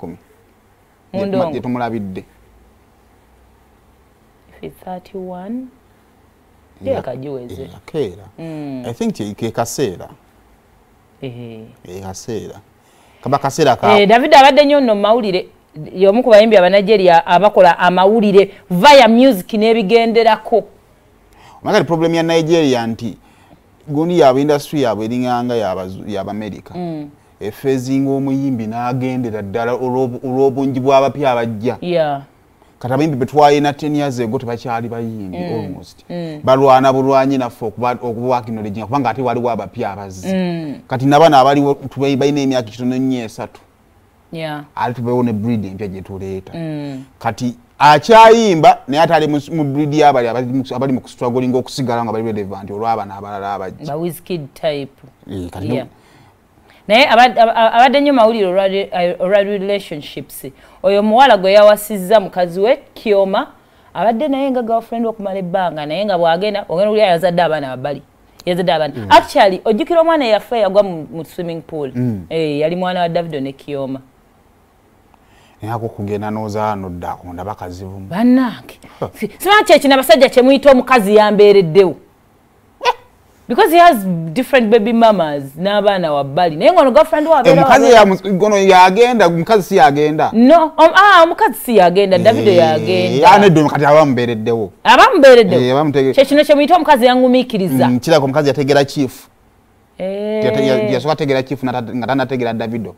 10 Mundongo yetumulabidde if 31 yeah kajiweze keera I think ke kaseera kaseera kaba kaseera ka Davido abadde nnyo nno mawulire y'omu ku bayimbi aba Nigeria abakola amawulire via music n'ebigenderako. Magari problem ya Nigeria nti gundi ya industry yabwe eringanga ya America efezinga omuyimbi n'agendera ddala olw'obungi bw'abapya abajja kati abayimbi betwaye na 10 years ago tebakyali bayimbi almost balwana bulwanyi naffe okuba acknowledging kubanga ate waliwo abapya abazzi kati nabana abaliwo tubayina emyaka 3 ali tubeewo ne breed empya gye tuleeta kati akyayimba naye ate ali mu breed y'abali abali mu struggling okusigala nga bali relevant olw'abana abalala abajja ba Wizkid type naye abadde nnyo mawulire olwa relationships oyo muwala gwe yawasizza mukazi we Kioma abadde naye nga girlfriend okumala ebbanga naye nga bwagenda ogenda oli yazadde abaana babali yazadde abaana actually ojjukira omwana yaffe yagwa mu swimming pool yali mwana wa Davido ne Kioma yako kugenda nozaano ddakonda bakazivu bannange simanyi kyekina basajja kye muyita omukazi yambeereddewo because he has different baby mamas n'abaana wabbali naye ngono girlfriend wabeera omukazi gono yagenda omukazi si yagenda no omukazi si yagenda Davido yagenda yaneddo kati abamubeereddewo kyekino kye muyita omukazi yangumiikiriza kirako omukazi yategera chief yasoka tegera chief nga tanategera Davido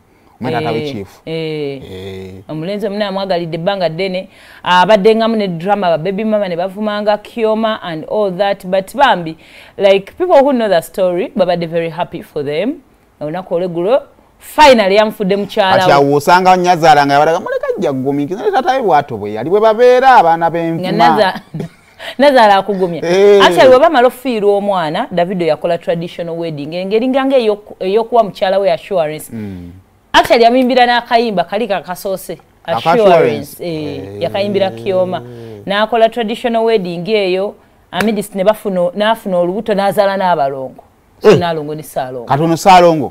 omulenzi omuna amwagalidde ebbanga ddene abadde ngamu ne drama baby mama ne bavumanga Kioma and all that but bambi like people who know the story babadde very happy for them olunaku olweggulo finally yamufudde mukyala ati awo osanga Nyazaala nga yabalaga muleka ajja kugumiikiriza ne tatawe bwato bwe yali bwe babeera abaana b'enfuma Nazaala akugumya actually weba malo fiirwa omwana Davido yakola traditional wedding engeri ngange eyokuwa mukyala we assurance actually yamimbira n'akayimba kali kakasoose assurance yakayimbira Kioma n'akola traditional wedding eyo amidis ne n'afuna olubuto n'azaala n'abalongo n'alongo ne Saalongo katono Saalongo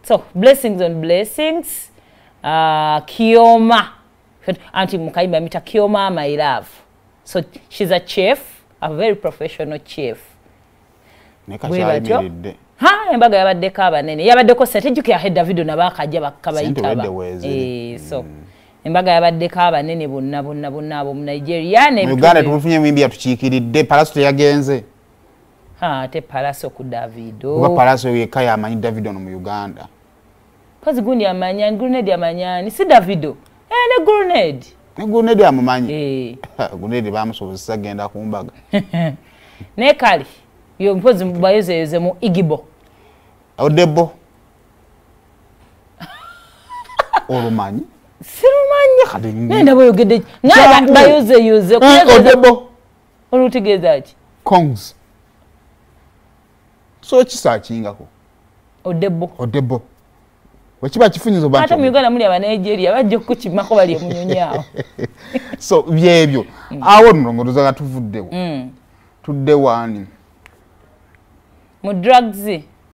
so blessings on blessings Kioma anti mukayimba amita Kioma my love so she's a chef a very professional chef nekasayimiridde embaga yabaddeko abanene yabaddeko sentejjuke yahe Davido nabakajja bakabayitaba so embaga yabaddeko abanene bonna abo mu Nigeria ne Uganda tumufunye mwimbi yatukiikiridde Palaso yagenze ate Palaso ku Davido kuba Palaso yeka yamanyi Davido no mu Uganda kazi gundi amanyani Grenade amanyani si Davido ne Grenade amumanyi Grenade bamusobozesa genda ku mbaga ne kali yo mpozi bayoze mu Igibo Odebo Olumanyi sirumanyi nenda boyogedde nga bayoze Odebo olutegeza ki Kongs so kisakingako Odebo wekiba kifunyizo bantu ate mu Uganda muli aba Nigeria bajja kukimako bali munyonyawo so byebyo awo nongoza gatuvuddewo tudde wani mu drugs